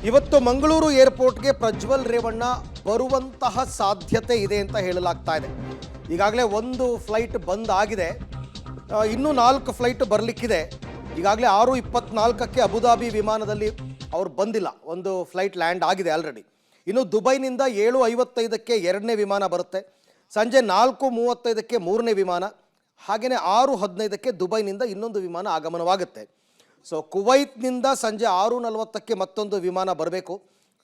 ಇವತ್ತು ಮಂಗಳೂರು ಏರ್ಪೋರ್ಟ್ಗೆ ಪ್ರಜ್ವಲ್ ರೇವಣ್ಣ ಬರುವಂತಹ ಸಾಧ್ಯತೆ ಇದೆ ಅಂತ ಹೇಳಲಾಗ್ತಾ ಇದೆ. ಈಗಾಗಲೇ ಒಂದು ಫ್ಲೈಟ್ ಬಂದ್ ಆಗಿದೆ, ಇನ್ನೂ 4 ಫ್ಲೈಟ್ ಬರಲಿಕ್ಕಿದೆ. ಈಗಾಗಲೇ 6:24ಕ್ಕೆ ಅಬುದಾಬಿ ವಿಮಾನದಲ್ಲಿ ಅವರು ಬಂದಿಲ್ಲ, ಒಂದು ಫ್ಲೈಟ್ ಲ್ಯಾಂಡ್ ಆಗಿದೆ ಆಲ್ರೆಡಿ. ಇನ್ನು ದುಬೈನಿಂದ 7:55ಕ್ಕೆ 2ನೇ ವಿಮಾನ ಬರುತ್ತೆ, ಸಂಜೆ 4:35ಕ್ಕೆ 3ನೇ ವಿಮಾನ, ಹಾಗೆಯೇ 6:15ಕ್ಕೆ ದುಬೈನಿಂದ ಇನ್ನೊಂದು ವಿಮಾನ ಆಗಮನವಾಗುತ್ತೆ. ಸೊ ಕುವೈತ್ನಿಂದ ಸಂಜೆ 6:40ಕ್ಕೆ ಮತ್ತೊಂದು ವಿಮಾನ ಬರಬೇಕು.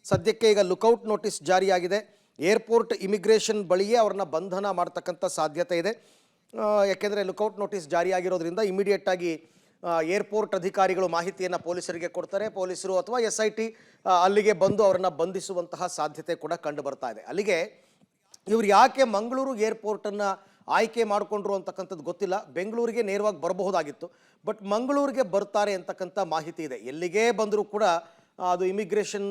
ಸದ್ಯಕ್ಕೆ ಈಗ ಲುಕೌಟ್ ನೋಟಿಸ್ ಜಾರಿಯಾಗಿದೆ. ಏರ್ಪೋರ್ಟ್ ಇಮಿಗ್ರೇಷನ್ ಬಳಿಯೇ ಅವ್ರನ್ನ ಬಂಧನ ಮಾಡ್ತಕ್ಕಂಥ ಸಾಧ್ಯತೆ ಇದೆ. ಯಾಕೆಂದರೆ ಲುಕೌಟ್ ನೋಟಿಸ್ ಜಾರಿಯಾಗಿರೋದ್ರಿಂದ ಇಮಿಡಿಯೇಟಾಗಿ ಏರ್ಪೋರ್ಟ್ ಅಧಿಕಾರಿಗಳು ಮಾಹಿತಿಯನ್ನು ಪೊಲೀಸರಿಗೆ ಕೊಡ್ತಾರೆ. ಪೊಲೀಸರು ಅಥವಾ SIT ಅಲ್ಲಿಗೆ ಬಂದು ಅವರನ್ನು ಬಂಧಿಸುವಂತಹ ಸಾಧ್ಯತೆ ಕೂಡ ಕಂಡು ಬರ್ತಾ ಇದೆ. ಅಲ್ಲಿಗೆ ಇವರು ಯಾಕೆ ಮಂಗಳೂರು ಏರ್ಪೋರ್ಟನ್ನು ಆಯ್ಕೆ ಮಾಡಿಕೊಂಡ್ರು ಅಂತಕ್ಕಂಥದ್ದು ಗೊತ್ತಿಲ್ಲ. ಬೆಂಗಳೂರಿಗೆ ನೇರವಾಗಿ ಬರಬಹುದಾಗಿತ್ತು, ಬಟ್ ಮಂಗಳೂರಿಗೆ ಬರ್ತಾರೆ ಅಂತಕ್ಕಂಥ ಮಾಹಿತಿ ಇದೆ. ಎಲ್ಲಿಗೇ ಬಂದರೂ ಕೂಡ ಅದು ಇಮಿಗ್ರೇಷನ್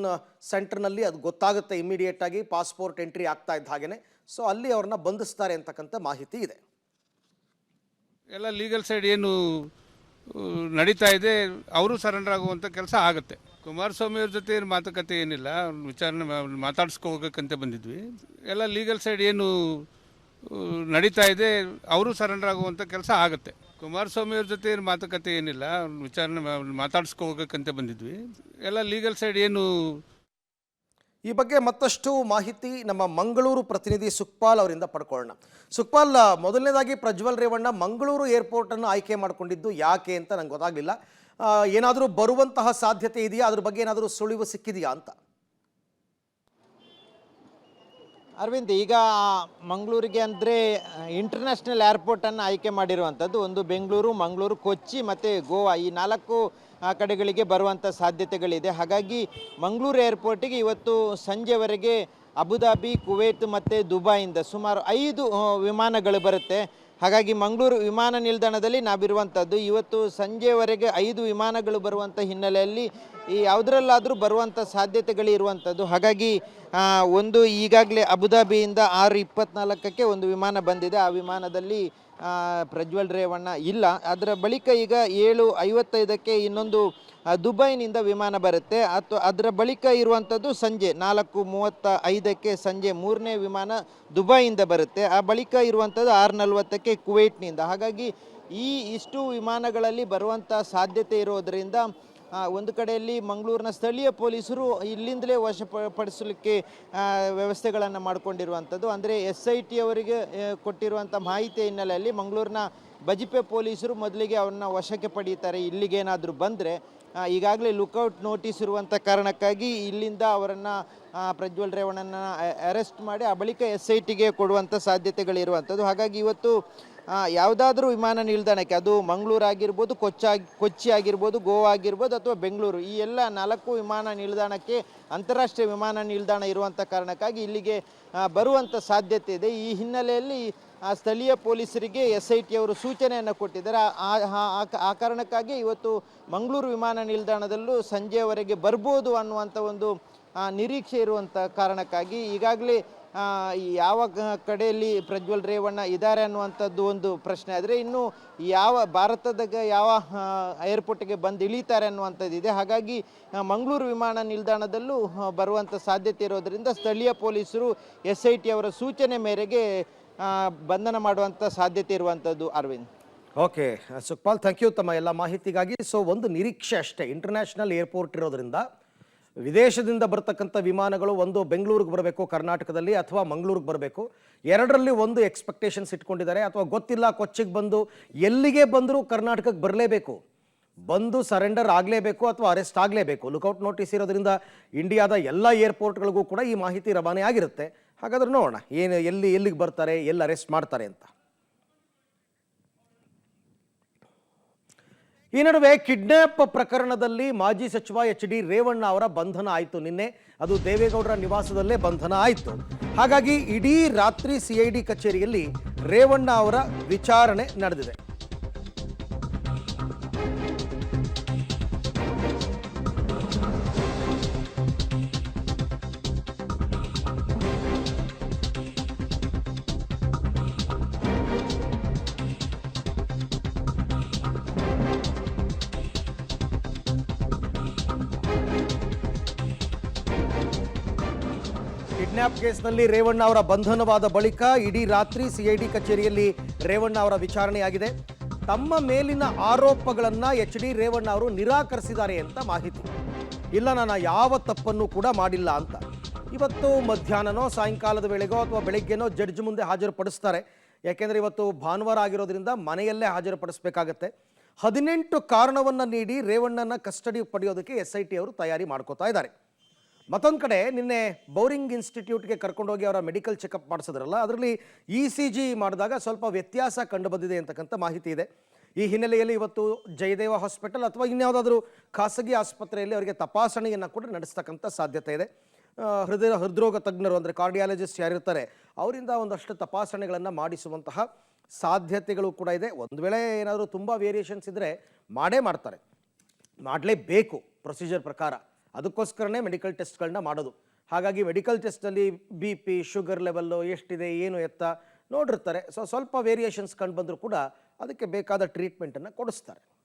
ಸೆಂಟರ್ನಲ್ಲಿ ಅದು ಗೊತ್ತಾಗುತ್ತೆ ಇಮಿಡಿಯೇಟಾಗಿ, ಪಾಸ್ಪೋರ್ಟ್ ಎಂಟ್ರಿ ಆಗ್ತಾ ಇದ್ದ ಹಾಗೆಯೇ. ಸೊ ಅಲ್ಲಿ ಅವ್ರನ್ನ ಬಂಧಿಸ್ತಾರೆ ಅಂತಕ್ಕಂಥ ಮಾಹಿತಿ ಇದೆ. ಎಲ್ಲ ಲೀಗಲ್ ಸೈಡ್ ಏನು ನಡೀತಾ ಇದೆ, ಅವರು ಸರೆಂಡರ್ ಆಗುವಂಥ ಕೆಲಸ ಆಗುತ್ತೆ. ಕುಮಾರಸ್ವಾಮಿ ಅವ್ರ ಜೊತೆ ಮಾತುಕತೆ ಏನಿಲ್ಲ, ವಿಚಾರಣೆ ಮಾತಾಡಿಸ್ಕೋಬೇಕಂತ ಬಂದಿದ್ವಿ. ಎಲ್ಲ ಲೀಗಲ್ ಸೈಡ್ ಏನು ನಡೀತಾ ಇದೆ, ಅವರು ಸರೆಂಡರ್ ಆಗುವಂಥ ಕೆಲಸ ಆಗುತ್ತೆ. ಕುಮಾರಸ್ವಾಮಿ ಅವ್ರ ಜೊತೆ ಮಾತುಕತೆ ಏನಿಲ್ಲ, ವಿಚಾರಣೆ ಮಾತಾಡಿಸ್ಕೋಬೇಕಂತ ಬಂದಿದ್ವಿ. ಎಲ್ಲ ಲೀಗಲ್ ಸೈಡ್ ಏನು. ಈ ಬಗ್ಗೆ ಮತ್ತಷ್ಟು ಮಾಹಿತಿ ನಮ್ಮ ಮಂಗಳೂರು ಪ್ರತಿನಿಧಿ ಸುಕ್ಪಾಲ್ ಅವರಿಂದ ಪಡ್ಕೊಳ್ಳೋಣ. ಸುಕ್ಪಾಲ್, ಮೊದಲನೇದಾಗಿ ಪ್ರಜ್ವಲ್ ರೇವಣ್ಣ ಮಂಗಳೂರು ಏರ್ಪೋರ್ಟನ್ನು ಆಯ್ಕೆ ಮಾಡಿಕೊಂಡಿದ್ದು ಯಾಕೆ ಅಂತ ನಂಗೆ ಗೊತ್ತಾಗಲಿಲ್ಲ. ಏನಾದರೂ ಬರುವಂತಹ ಸಾಧ್ಯತೆ ಇದೆಯಾ, ಅದ್ರ ಬಗ್ಗೆ ಏನಾದರೂ ಸುಳಿವು ಸಿಕ್ಕಿದೆಯಾ ಅಂತ? ಅರವಿಂದ್, ಈಗ ಮಂಗಳೂರಿಗೆ ಅಂದರೆ ಇಂಟರ್ನ್ಯಾಷನಲ್ ಏರ್ಪೋರ್ಟನ್ನು ಆಯ್ಕೆ ಮಾಡಿರುವಂಥದ್ದು. ಒಂದು ಬೆಂಗಳೂರು, ಮಂಗಳೂರು, ಕೊಚ್ಚಿ ಮತ್ತು ಗೋವಾ, ಈ 4 ಕಡೆಗಳಿಗೆ ಬರುವಂಥ ಸಾಧ್ಯತೆಗಳಿದೆ. ಹಾಗಾಗಿ ಮಂಗಳೂರು ಏರ್ಪೋರ್ಟಿಗೆ ಇವತ್ತು ಸಂಜೆವರೆಗೆ ಅಬುದಾಬಿ, ಕುವೈತ್ ಮತ್ತು ದುಬೈಯಿಂದ ಸುಮಾರು 5 ವಿಮಾನಗಳು ಬರುತ್ತೆ. ಹಾಗಾಗಿ ಮಂಗಳೂರು ವಿಮಾನ ನಿಲ್ದಾಣದಲ್ಲಿ ನಾವಿರುವಂಥದ್ದು. ಇವತ್ತು ಸಂಜೆವರೆಗೆ 5 ವಿಮಾನಗಳು ಬರುವಂಥ ಹಿನ್ನೆಲೆಯಲ್ಲಿ ಈ ಯಾವುದರಲ್ಲಾದರೂ ಬರುವಂಥ ಸಾಧ್ಯತೆಗಳಿರುವಂಥದ್ದು. ಹಾಗಾಗಿ ಒಂದು ಈಗಾಗಲೇ ಅಬುದಾಬಿಯಿಂದ 6:24ಕ್ಕೆ ಒಂದು ವಿಮಾನ ಬಂದಿದೆ. ಆ ವಿಮಾನದಲ್ಲಿ ಪ್ರಜ್ವಲ್ ರೇವಣ್ಣ ಇಲ್ಲ. ಅದರ ಬಳಿಕ ಈಗ 7:55ಕ್ಕೆ ಇನ್ನೊಂದು ದುಬೈನಿಂದ ವಿಮಾನ ಬರುತ್ತೆ. ಅದರ ಬಳಿಕ ಇರುವಂಥದ್ದು ಸಂಜೆ 4:35ಕ್ಕೆ ಸಂಜೆ 3ನೇ ವಿಮಾನ ದುಬೈಯಿಂದ ಬರುತ್ತೆ. ಆ ಬಳಿಕ ಇರುವಂಥದ್ದು 6:40ಕ್ಕೆ ಕುವೈಟ್ನಿಂದ. ಹಾಗಾಗಿ ಇಷ್ಟು ವಿಮಾನಗಳಲ್ಲಿ ಬರುವಂಥ ಸಾಧ್ಯತೆ ಇರೋದರಿಂದ ಒಂದು ಕಡೆಯಲ್ಲಿ ಮಂಗಳೂರಿನ ಸ್ಥಳೀಯ ಪೊಲೀಸರು ಇಲ್ಲಿಂದಲೇ ವಶಪಡಿಸಲಿಕ್ಕೆ ವ್ಯವಸ್ಥೆಗಳನ್ನು ಮಾಡಿಕೊಂಡಿರುವಂಥದ್ದು. ಅಂದರೆ SIT ಅವರಿಗೆ ಕೊಟ್ಟಿರುವಂಥ ಮಾಹಿತಿ ಹಿನ್ನೆಲೆಯಲ್ಲಿ ಮಂಗಳೂರಿನ ಬಜಿಪೆ ಪೊಲೀಸರು ಮೊದಲಿಗೆ ಅವ್ರನ್ನ ವಶಕ್ಕೆ ಪಡೀತಾರೆ. ಇಲ್ಲಿಗೇನಾದರೂ ಬಂದರೆ ಈಗಾಗಲೇ ಲುಕೌಟ್ ನೋಟಿಸ್ ಇರುವಂಥ ಕಾರಣಕ್ಕಾಗಿ ಇಲ್ಲಿಂದ ಅವರನ್ನು ಪ್ರಜ್ವಲ್ ರೇವಣ್ಣನ ಅರೆಸ್ಟ್ ಮಾಡಿ ಆ ಬಳಿಕ SITಗೆ ಕೊಡುವಂಥ ಸಾಧ್ಯತೆಗಳಿರುವಂಥದ್ದು. ಹಾಗಾಗಿ ಇವತ್ತು ಯಾವುದಾದ್ರೂ ವಿಮಾನ ನಿಲ್ದಾಣಕ್ಕೆ, ಅದು ಮಂಗಳೂರು ಆಗಿರ್ಬೋದು, ಕೊಚ್ಚಿ ಆಗಿರ್ಬೋದು, ಗೋವಾ ಆಗಿರ್ಬೋದು ಅಥವಾ ಬೆಂಗಳೂರು, ಈ ಎಲ್ಲ 4 ವಿಮಾನ ನಿಲ್ದಾಣಕ್ಕೆ ಅಂತಾರಾಷ್ಟ್ರೀಯ ವಿಮಾನ ನಿಲ್ದಾಣ ಇರುವಂಥ ಕಾರಣಕ್ಕಾಗಿ ಇಲ್ಲಿಗೆ ಬರುವಂಥ ಸಾಧ್ಯತೆ ಇದೆ. ಈ ಹಿನ್ನೆಲೆಯಲ್ಲಿ ಸ್ಥಳೀಯ ಪೊಲೀಸರಿಗೆ SIT ಅವರು ಸೂಚನೆಯನ್ನು ಕೊಟ್ಟಿದ್ದಾರೆ. ಆ ಕಾರಣಕ್ಕಾಗಿ ಇವತ್ತು ಮಂಗಳೂರು ವಿಮಾನ ನಿಲ್ದಾಣದಲ್ಲೂ ಸಂಜೆಯವರೆಗೆ ಬರ್ಬೋದು ಅನ್ನುವಂಥ ಒಂದು ನಿರೀಕ್ಷೆ ಇರುವಂಥ ಕಾರಣಕ್ಕಾಗಿ ಈಗಾಗಲೇ ಯಾವ ಕಡೆಯಲ್ಲಿ ಪ್ರಜ್ವಲ್ ರೇವಣ್ಣ ಇದ್ದಾರೆ ಅನ್ನುವಂಥದ್ದು ಒಂದು ಪ್ರಶ್ನೆ. ಆದರೆ ಇನ್ನು ಯಾವ ಭಾರತದಾಗ ಯಾವ ಏರ್ಪೋರ್ಟಿಗೆ ಬಂದು ಇಳಿತಾರೆ ಅನ್ನುವಂಥದ್ದಿದೆ. ಹಾಗಾಗಿ ಮಂಗಳೂರು ವಿಮಾನ ನಿಲ್ದಾಣದಲ್ಲೂ ಬರುವಂಥ ಸಾಧ್ಯತೆ ಇರೋದರಿಂದ ಸ್ಥಳೀಯ ಪೊಲೀಸರು SIT ಅವರ ಸೂಚನೆ ಮೇರೆಗೆ ಬಂಧನ ಮಾಡುವಂಥ ಸಾಧ್ಯತೆ ಇರುವಂಥದ್ದು. Arvind, okay Sukhpal, thank you ತಮ್ಮ ಎಲ್ಲ ಮಾಹಿತಿಗಾಗಿ. ಸೊ ಒಂದು ನಿರೀಕ್ಷೆ ಅಷ್ಟೇ, ಇಂಟರ್ನ್ಯಾಷನಲ್ ಏರ್ಪೋರ್ಟ್ ಇರೋದ್ರಿಂದ ವಿದೇಶದಿಂದ ಬರ್ತಕ್ಕಂಥ ವಿಮಾನಗಳು ಒಂದು ಬೆಂಗಳೂರಿಗೆ ಬರಬೇಕು ಕರ್ನಾಟಕದಲ್ಲಿ, ಅಥವಾ ಮಂಗಳೂರಿಗೆ ಬರಬೇಕು. ಎರಡರಲ್ಲಿ ಒಂದು ಎಕ್ಸ್ಪೆಕ್ಟೇಷನ್ಸ್ ಇಟ್ಕೊಂಡಿದ್ದಾರೆ. ಅಥವಾ ಗೊತ್ತಿಲ್ಲ, ಕೊಚ್ಚಿಗೆ ಬಂದು ಎಲ್ಲಿಗೆ ಬಂದರೂ ಕರ್ನಾಟಕಕ್ಕೆ ಬರಲೇಬೇಕು, ಬಂದು ಸರೆಂಡರ್ ಆಗಲೇಬೇಕು ಅಥವಾ ಅರೆಸ್ಟ್ ಆಗಲೇಬೇಕು. ಲುಕೌಟ್ ನೋಟಿಸ್ ಇರೋದ್ರಿಂದ ಇಂಡಿಯಾದ ಎಲ್ಲ ಏರ್ಪೋರ್ಟ್ಗಳಿಗೂ ಕೂಡ ಈ ಮಾಹಿತಿ ರವಾನೆ ಆಗಿರುತ್ತೆ. ಹಾಗಾದ್ರೆ ನೋಡೋಣ ಎಲ್ಲಿಗೆ ಬರ್ತಾರೆ, ಎಲ್ಲಿ ಅರೆಸ್ಟ್ ಮಾಡ್ತಾರೆ ಅಂತ. ಈ ನಡುವೆ ಕಿಡ್ನ್ಯಾಪ್ ಪ್ರಕರಣದಲ್ಲಿ ಮಾಜಿ ಸಚಿವ HD ರೇವಣ್ಣ ಅವರ ಬಂಧನ ಆಯಿತು ನಿನ್ನೆ. ಅದು ದೇವೇಗೌಡರ ನಿವಾಸದಲ್ಲೇ ಬಂಧನ ಆಯಿತು. ಹಾಗಾಗಿ ಇಡೀ ರಾತ್ರಿ CID ಕಚೇರಿಯಲ್ಲಿ ರೇವಣ್ಣ ಅವರ ವಿಚಾರಣೆ ನಡೆದಿದೆ. ಕಿಡ್ನ್ಯಾಪ್ ಕೇಸ್ನಲ್ಲಿ ರೇವಣ್ಣ ಅವರ ಬಂಧನವಾದ ಬಳಿಕ ಇಡೀ ರಾತ್ರಿ ಸಿಐಡಿ ಕಚೇರಿಯಲ್ಲಿ ರೇವಣ್ಣ ಅವರ ವಿಚಾರಣೆಯಾಗಿದೆ. ತಮ್ಮ ಮೇಲಿನ ಆರೋಪಗಳನ್ನು ಎಚ್ ಡಿ ರೇವಣ್ಣ ಅವರು ನಿರಾಕರಿಸಿದ್ದಾರೆ ಅಂತ ಮಾಹಿತಿ. ಇಲ್ಲ, ನಾನು ಯಾವ ತಪ್ಪನ್ನು ಕೂಡ ಮಾಡಿಲ್ಲ ಅಂತ. ಇವತ್ತು ಮಧ್ಯಾಹ್ನನೋ ಸಾಯಂಕಾಲದ ವೇಳೆಗೋ ಅಥವಾ ಬೆಳಗ್ಗೆನೋ ಜಡ್ಜ್ ಮುಂದೆ ಹಾಜರುಪಡಿಸ್ತಾರೆ. ಯಾಕೆಂದರೆ ಇವತ್ತು ಭಾನುವಾರ ಆಗಿರೋದ್ರಿಂದ ಮನೆಯಲ್ಲೇ ಹಾಜರುಪಡಿಸಬೇಕಾಗತ್ತೆ. 18 ಕಾರಣವನ್ನು ನೀಡಿ ರೇವಣ್ಣನ ಕಸ್ಟಡಿ ಪಡೆಯೋದಕ್ಕೆ SIT ಅವರು ತಯಾರಿ ಮಾಡ್ಕೋತಾ ಇದ್ದಾರೆ. ಮತ್ತೊಂದು ಕಡೆ ನಿನ್ನೆ ಬೌರಿಂಗ್ ಇನ್ಸ್ಟಿಟ್ಯೂಟ್ಗೆ ಕರ್ಕೊಂಡೋಗಿ ಅವರ ಮೆಡಿಕಲ್ ಚೆಕಪ್ ಮಾಡಿಸಿದ್ರಲ್ಲ, ಅದರಲ್ಲಿ ECG ಮಾಡಿದಾಗ ಸ್ವಲ್ಪ ವ್ಯತ್ಯಾಸ ಕಂಡುಬಂದಿದೆ ಅಂತಕ್ಕಂಥ ಮಾಹಿತಿ ಇದೆ. ಈ ಹಿನ್ನೆಲೆಯಲ್ಲಿ ಇವತ್ತು ಜಯದೇವ ಹಾಸ್ಪಿಟಲ್ ಅಥವಾ ಇನ್ಯಾವುದಾದ್ರೂ ಖಾಸಗಿ ಆಸ್ಪತ್ರೆಯಲ್ಲಿ ಅವರಿಗೆ ತಪಾಸಣೆಯನ್ನು ಕೂಡ ನಡೆಸ್ತಕ್ಕಂಥ ಸಾಧ್ಯತೆ ಇದೆ. ಹೃದ್ರೋಗ ತಜ್ಞರು ಅಂದರೆ ಕಾರ್ಡಿಯಾಲಜಿಸ್ಟ್ ಯಾರಿರ್ತಾರೆ ಅವರಿಂದ ಒಂದಷ್ಟು ತಪಾಸಣೆಗಳನ್ನು ಮಾಡಿಸುವಂತಹ ಸಾಧ್ಯತೆಗಳು ಕೂಡ ಇದೆ. ಒಂದು ವೇಳೆ ಏನಾದರೂ ತುಂಬ ವೇರಿಯೇಷನ್ಸ್ ಇದ್ದರೆ ಮಾಡ್ತಾರೆ, ಮಾಡಲೇಬೇಕು ಪ್ರೊಸೀಜರ್ ಪ್ರಕಾರ. ಅದಕ್ಕೋಸ್ಕರನೇ ಮೆಡಿಕಲ್ ಟೆಸ್ಟ್ಗಳನ್ನ ಮಾಡೋದು. ಹಾಗಾಗಿ ಮೆಡಿಕಲ್ ಟೆಸ್ಟಲ್ಲಿ BP, ಶುಗರ್ ಲೆವೆಲ್ಲು ಎಷ್ಟಿದೆ, ಏನು ಎತ್ತ ನೋಡಿರ್ತಾರೆ. ಸ್ವಲ್ಪ ವೇರಿಯೇಷನ್ಸ್ ಕಂಡು ಬಂದರೂ ಕೂಡ ಅದಕ್ಕೆ ಬೇಕಾದ ಟ್ರೀಟ್ಮೆಂಟನ್ನು ಕೊಡಿಸ್ತಾರೆ.